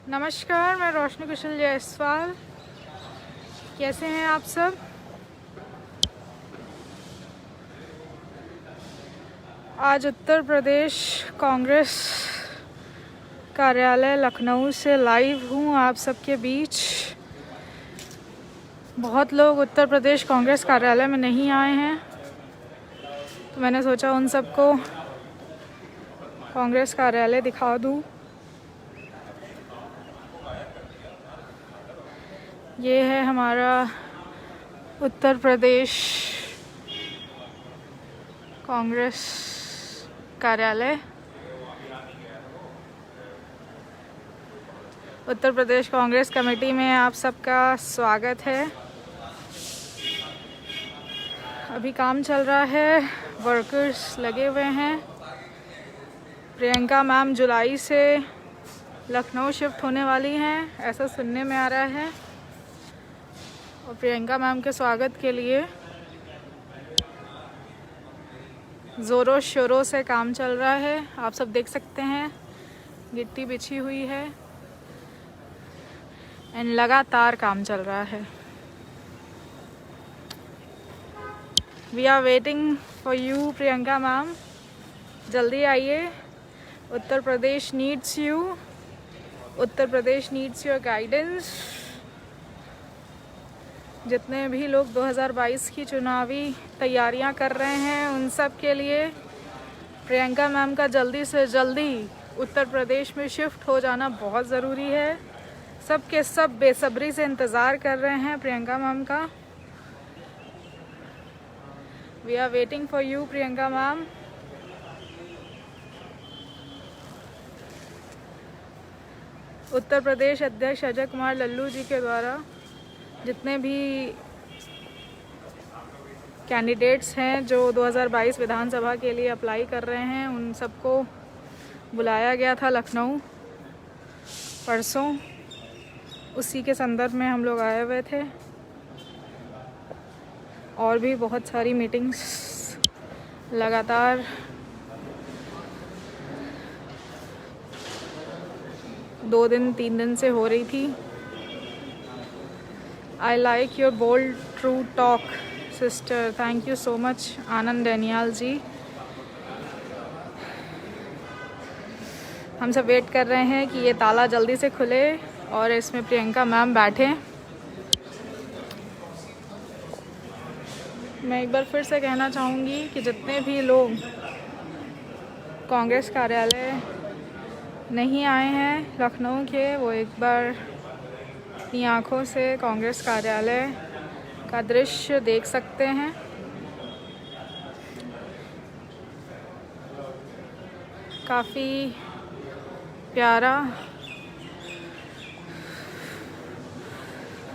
नमस्कार, मैं रोशनी कुशल जायसवाल। कैसे हैं आप सब? आज उत्तर प्रदेश कांग्रेस कार्यालय लखनऊ से लाइव हूँ आप सबके बीच। बहुत लोग उत्तर प्रदेश कांग्रेस कार्यालय में नहीं आए हैं, तो मैंने सोचा उन सबको कांग्रेस कार्यालय दिखा दूँ। ये है हमारा उत्तर प्रदेश कांग्रेस कार्यालय। उत्तर प्रदेश कांग्रेस कमेटी में आप सबका स्वागत है। अभी काम चल रहा है, वर्कर्स लगे हुए हैं। प्रियंका मैम जुलाई से लखनऊ शिफ्ट होने वाली हैं, ऐसा सुनने में आ रहा है। और प्रियंका मैम के स्वागत के लिए ज़ोरों शोरों से काम चल रहा है। आप सब देख सकते हैं, गिट्टी बिछी हुई है एंड लगातार काम चल रहा है। We are waiting for you Priyanka ma'am, जल्दी आइए। Uttar Pradesh needs you, Uttar Pradesh needs your guidance. जितने भी लोग 2022 की चुनावी तैयारियां कर रहे हैं, उन सब के लिए प्रियंका मैम का जल्दी से जल्दी उत्तर प्रदेश में शिफ्ट हो जाना बहुत ज़रूरी है। सब के सब बेसब्री से इंतज़ार कर रहे हैं प्रियंका मैम का। We are waiting for you Priyanka ma'am. Uttar Pradesh अध्यक्ष अजय कुमार लल्लू जी के द्वारा जितने भी कैंडिडेट्स हैं जो 2022 विधानसभा के लिए अप्लाई कर रहे हैं, उन सबको बुलाया गया था लखनऊ परसों। उसी के संदर्भ में हम लोग आए हुए थे। और भी बहुत सारी मीटिंग्स लगातार 2 दिन 3 दिन से हो रही थी। I like your bold true talk sister, thank you so much Anand Daniel ji. हम सब वेट कर रहे हैं कि ये ताला जल्दी से खुले और इसमें प्रियंका मैम बैठे। मैं एक बार फिर से कहना चाहूँगी कि जितने भी लोग कांग्रेस कार्यालय नहीं आए हैं लखनऊ के, वो एक बार अपनी आँखों से कांग्रेस कार्यालय का दृश्य देख सकते हैं। काफ़ी प्यारा